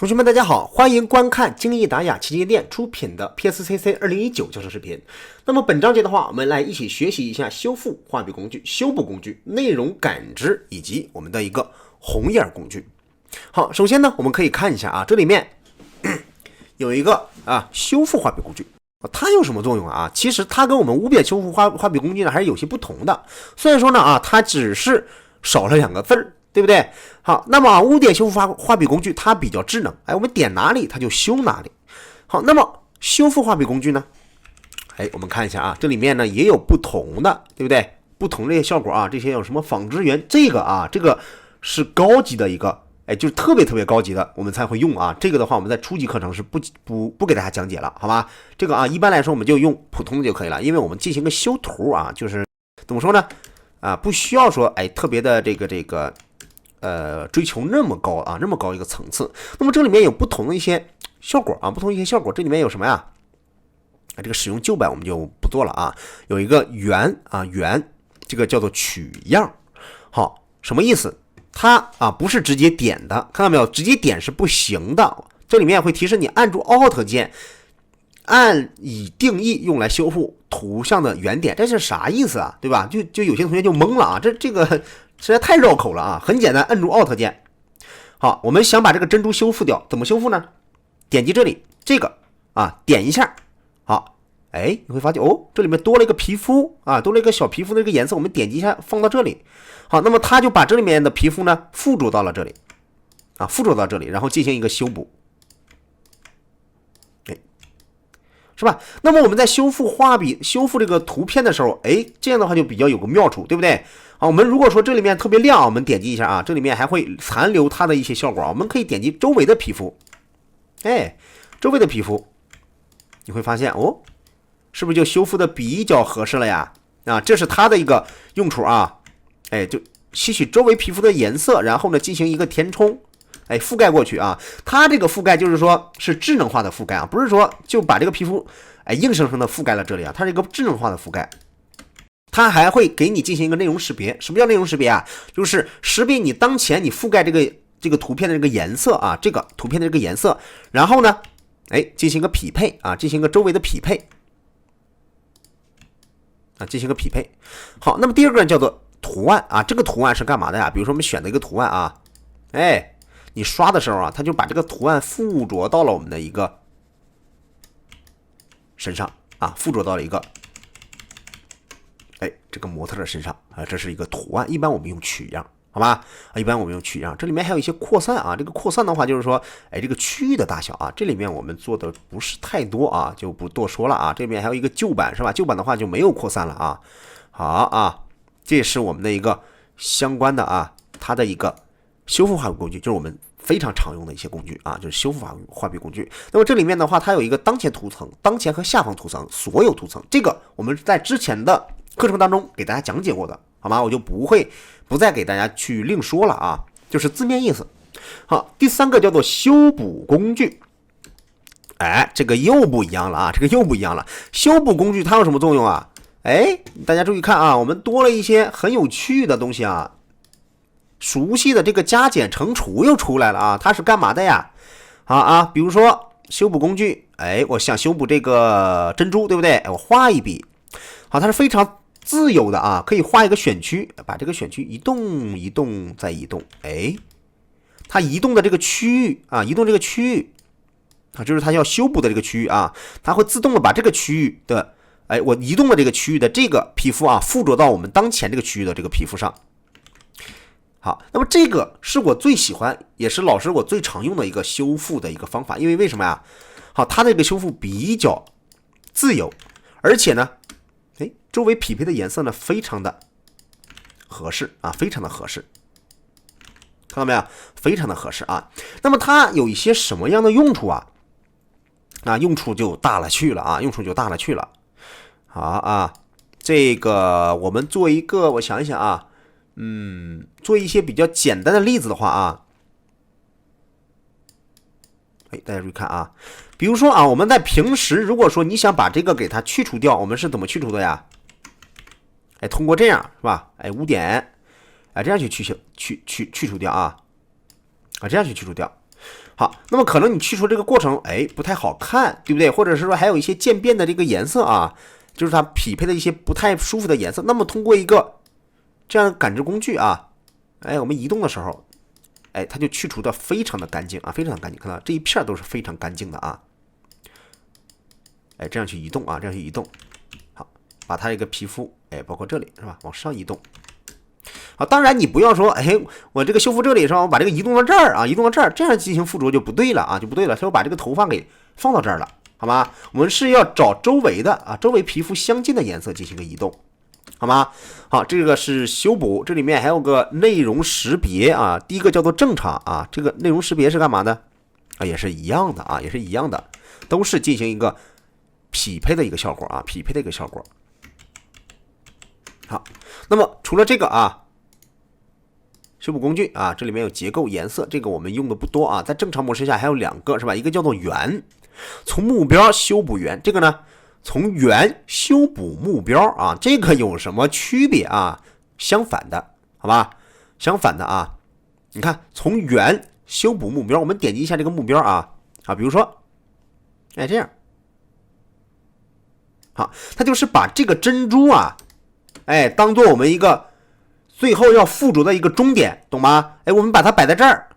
同学们，大家好，欢迎观看精益达雅旗舰店出品的 PSCC 2019教程视频。那么本章节的话，我们来一起学习一下修复画笔工具、修补工具、内容感知以及我们的一个红眼工具。好，首先呢，我们可以看一下啊，这里面有一个修复画笔工具。它有什么作用啊？其实它跟我们污点修复画笔工具呢还是有些不同的。虽然说呢它只是少了2个字儿，对不对？好，那么污点修复画笔工具它比较智能，我们点哪里它就修哪里。好，那么修复画笔工具呢，我们看一下啊，这里面呢也有不同的，对不对？不同的效果啊，这些有什么纺织员，这个是高级的一个。就是特别高级的，我们才会用啊。这个的话，我们在初级课程是不给大家讲解了，好吧？这个一般来说我们就用普通的就可以了，因为我们进行个修图啊，就是怎么说呢？不需要说特别的这个追求那么高啊，那么高一个层次。那么这里面有不同的一些效果啊，这里面有什么呀？这个使用旧版我们就不做了啊。有一个圆，这个叫做取样。好，什么意思？它不是直接点的，看到没有？直接点是不行的。这里面会提示你按住 Alt 键，按以定义用来修复图像的原点，这是啥意思啊？对吧？就有些同学就懵了啊，这个实在太绕口了啊！很简单，按住 Alt 键。好，我们想把这个珍珠修复掉，怎么修复呢？点击这里，这个点一下，好，你会发现这里面多了一个皮肤多了一个小皮肤的这个颜色，我们点击一下放到这里。好，那么它就把这里面的皮肤呢附着到了这里然后进行一个修补，是吧？那么我们在修复这个图片的时候，这样的话就比较有个妙处，对不对？好，我们如果说这里面特别亮，我们点击一下这里面还会残留它的一些效果，我们可以点击周围的皮肤，周围的皮肤，你会发现是不是就修复的比较合适了呀？这是它的一个用处啊。就吸取周围皮肤的颜色，然后呢进行一个填充，覆盖过去啊。它这个覆盖就是说是智能化的覆盖啊，不是说就把这个皮肤硬生生的覆盖了这里啊，它是一个智能化的覆盖。它还会给你进行一个内容识别。什么叫内容识别啊？就是识别你当前你覆盖这个图片的这个颜色啊，这个图片的这个颜色，然后呢进行一个匹配啊，进行一个周围的匹配啊，进行一个匹配。好，那么第二个叫做图案啊，这个图案是干嘛的呀？比如说我们选的一个图案啊，你刷的时候它就把这个图案附着到了我们的一个身上附着到了一个这个模特的身上这是一个图案，一般我们用取样，好吧？一般我们用取样。这里面还有一些扩散这个扩散的话就是说这个区域的大小这里面我们做的不是太多就不多说了这里面还有一个旧版是吧？旧版的话就没有扩散了好这是我们的一个相关的它的一个修复画笔工具，就是我们非常常用的一些工具就是修复画笔工具。那么这里面的话，它有一个当前图层、当前和下方图层、所有图层，这个我们在之前的课程当中给大家讲解过的，好吗？我就不再给大家去另说了就是字面意思。好，第三个叫做修补工具。这个又不一样了修补工具它有什么作用啊？大家注意看我们多了一些很有趣的东西熟悉的这个加减乘除又出来了它是干嘛的呀？比如说修补工具，我想修补这个珍珠，对不对？我画一笔，好，它是非常自由的可以画一个选区，把这个选区移动再移动，它移动的这个区域就是它要修补的这个区域它会自动的把这个区域的我移动的这个区域的这个皮肤附着到我们当前这个区域的这个皮肤上。好，那么这个是我最喜欢，也是老师我最常用的一个修复的一个方法，因为什么呀？好，它的这个修复比较自由，而且呢，周围匹配的颜色呢非常的合适非常的合适，看到没有？非常的合适那么它有一些什么样的用处用处就大了去了好这个我们做一个，我想一想做一些比较简单的例子的话大家注意看比如说我们在平时如果说你想把这个给它去除掉，我们是怎么去除的呀？通过这样是吧？5点这样去除掉这样去去除掉。好，那么可能你去除这个过程，不太好看，对不对？或者是说还有一些渐变的这个颜色啊，就是它匹配的一些不太舒服的颜色。那么通过一个这样的感知工具啊，我们移动的时候，它就去除的非常的干净啊，非常的干净。看到这一片都是非常干净的啊，这样去移动啊，这样去移动。好，把它一个皮肤，包括这里是吧，往上移动。好，当然你不要说，我这个修复这里是吧，我把这个移动到这儿啊，移动到这儿，这样进行附着就不对了啊，就不对了。所以我把这个头发给放到这儿了，好吗？我们是要找周围的啊，周围皮肤相近的颜色进行个移动，好吗？好，这个是修补，这里面还有个内容识别啊。第一个叫做正常啊，这个内容识别是干嘛的啊？也是一样的啊，也是一样的，都是进行一个匹配的一个效果啊，匹配的一个效果。好，那么除了这个啊。修补工具啊，这里面有结构、颜色，这个我们用的不多啊。在正常模式下还有2个是吧？一个叫做圆，从目标修补圆，这个呢从圆修补目标啊，这个有什么区别啊？相反的，好吧？相反的啊，你看从圆修补目标，我们点击一下这个目标啊，比如说，这样，好，它就是把这个珍珠啊，当做我们一个。最后要附着的一个终点，懂吗？我们把它摆在这儿，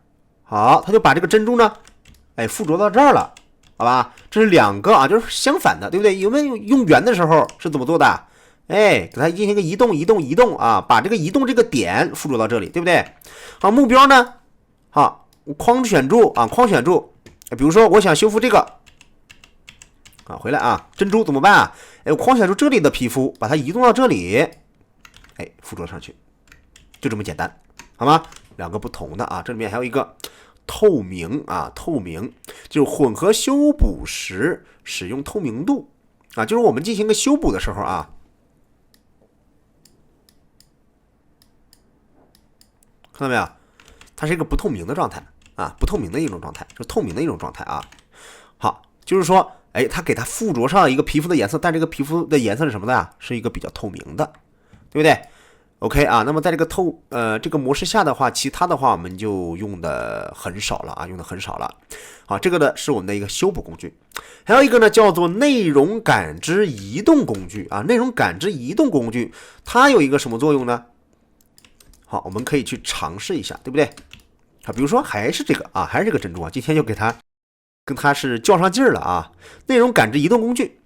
好，它就把这个珍珠呢，附着到这儿了，好吧？这是2个啊，就是相反的，对不对？有没有用圆的时候是怎么做的？给它进行一个移动，移动，移动啊，把这个移动这个点附着到这里，对不对？好，目标呢？好，框选住啊，框选住。比如说我想修复这个啊，回来啊，珍珠怎么办啊？我框选住这里的皮肤，把它移动到这里，附着上去。就这么简单，好吗？2个不同的啊，这里面还有一个透明啊，透明就是混合修补时使用透明度啊，就是我们进行个修补的时候啊，看到没有？它是一个不透明的状态啊，不透明的一种状态，就是透明的一种状态啊。好，就是说，它给它附着上一个皮肤的颜色，但这个皮肤的颜色是什么的呀？是一个比较透明的，对不对？OK 啊，那么在这个这个模式下的话，其他的话我们就用的很少了啊，用的很少了。好，这个呢是我们的一个修补工具，还有一个呢叫做内容感知移动工具啊。内容感知移动工具它有一个什么作用呢？好，我们可以去尝试一下，对不对？好，比如说还是这个啊，还是这个珍珠啊，今天就给它跟它是较上劲儿了啊。内容感知移动工具，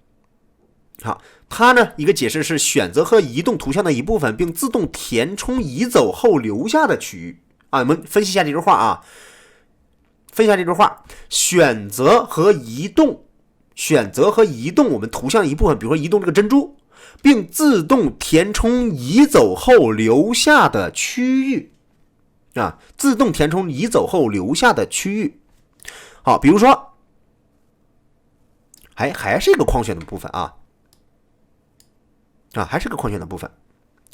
好。它呢，一个解释是选择和移动图像的一部分，并自动填充移走后留下的区域啊。我们分析一下这句话啊，分析一下这句话：选择和移动我们图像的一部分，比如说移动这个珍珠，并自动填充移走后留下的区域啊，自动填充移走后留下的区域。好，比如说，还是一个框选的部分啊。还是个框选的部分。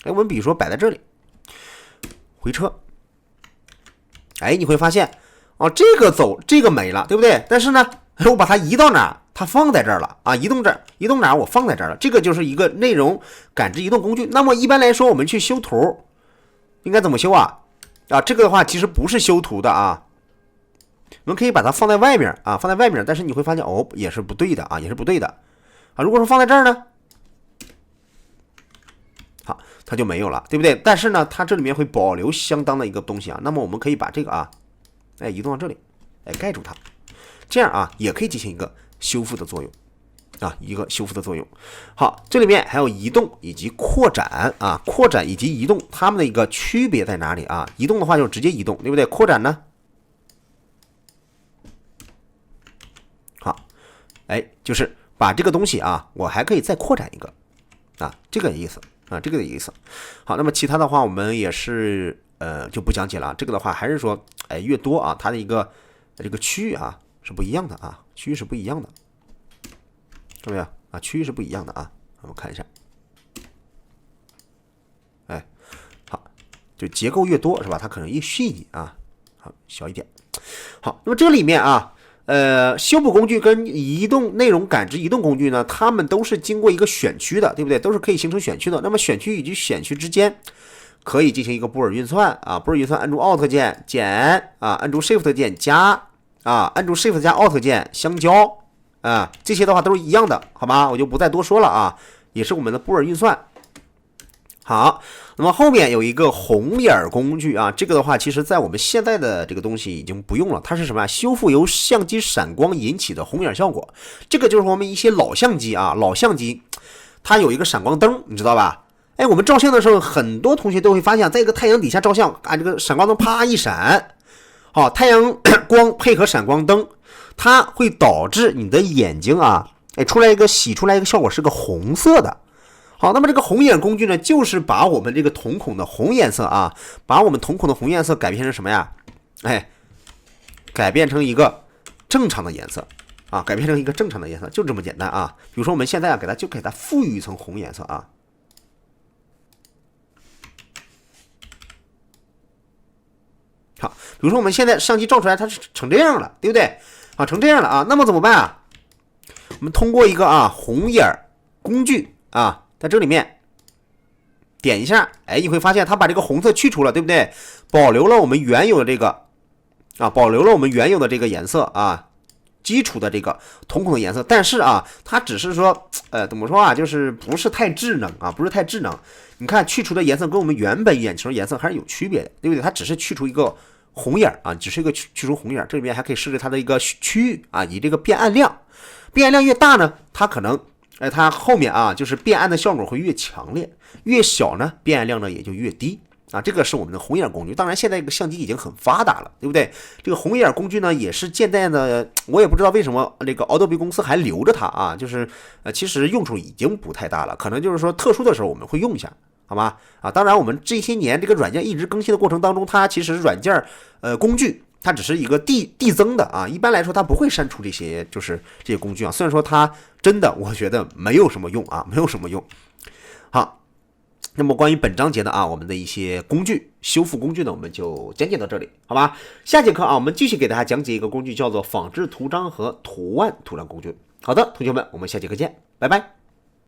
我们比如说摆在这里，回车，你会发现这个走，这个没了，对不对？但是呢，我把它移到哪，它放在这儿了啊，移动这儿，移动哪我放在这儿了。这个就是一个内容感知移动工具。那么一般来说，我们去修图应该怎么修啊？这个的话其实不是修图的啊，我们可以把它放在外面啊，放在外面，但是你会发现也是不对的啊，也是不对的啊。如果说放在这儿呢？好，它就没有了，对不对？但是呢，它这里面会保留相当的一个东西啊。那么我们可以把这个啊，移动到这里，盖住它，这样啊，也可以进行一个修复的作用啊，一个修复的作用。好，这里面还有移动以及扩展啊，扩展以及移动，它们的一个区别在哪里啊？移动的话就是直接移动，对不对？扩展呢？好，就是把这个东西啊，我还可以再扩展一个啊，这个意思。这个的意思。好，那么其他的话我们也是就不讲解了。这个的话还是说越多啊，它的一个这个区域啊是不一样的啊，区域是不一样的，看到没有啊？区域是不一样的啊。我们看一下，好，就结构越多是吧？它可能越细腻啊，好小一点。好，那么这里面啊。修补工具跟移动内容感知移动工具呢，它们都是经过一个选区的，对不对？都是可以形成选区的。那么选区以及选区之间可以进行一个布尔运算啊，布尔运算按住 Alt 键减啊，按住 Shift 键加啊，按住 Shift 加 Alt 键相交啊，这些的话都是一样的，好吧？我就不再多说了啊，也是我们的布尔运算。好，那么后面有一个红眼工具啊，这个的话，其实在我们现在的这个东西已经不用了。它是什么呀？修复由相机闪光引起的红眼效果。这个就是我们一些老相机啊，老相机它有一个闪光灯，你知道吧？哎，我们照相的时候，很多同学都会发现，在一个太阳底下照相啊，这个闪光灯啪一闪，好，太阳光配合闪光灯，它会导致你的眼睛啊，哎，洗出来一个效果是个红色的。好，那么这个红眼工具呢，就是把我们这个瞳孔的红颜色啊，把我们瞳孔的红颜色改变成什么呀？哎，改变成一个正常的颜色啊，改变成一个正常的颜色，就这么简单啊。比如说我们现在啊，给它赋予一层红颜色啊。好，比如说我们现在相机照出来它是成这样了，对不对？啊，成这样了啊，那么怎么办啊？我们通过一个红眼工具啊。在这里面点一下，哎，你会发现它把这个红色去除了，对不对？保留了我们原有的这个颜色啊，基础的这个瞳孔的颜色。但是啊，它只是说，怎么说啊，就是不是太智能啊，不是太智能。你看去除的颜色跟我们原本眼球颜色还是有区别的，对不对？它只是去除一个红眼啊，只是一个去除红眼，这里面还可以设置它的一个区域啊，以这个变暗量，变暗量越大呢，它可能。它后面啊，就是变暗的效果会越强烈，越小呢，变暗量呢也就越低啊。这个是我们的红眼工具。当然，现在这个相机已经很发达了，对不对？这个红眼工具呢，也是现在的，我也不知道为什么这个 Adobe 公司还留着它啊，就是其实用处已经不太大了，可能就是说特殊的时候我们会用一下，好吗？啊，当然我们这些年这个软件一直更新的过程当中，它其实软件工具。它只是一个递增的啊，一般来说它不会删除这些工具啊。虽然说它真的我觉得没有什么用啊，没有什么用。好，那么关于本章节的我们的一些工具修复工具呢，我们就讲解到这里，好吧？下节课我们继续给大家讲解一个工具，叫做仿制图章和图案图章工具。好的，同学们，我们下节课见，拜拜。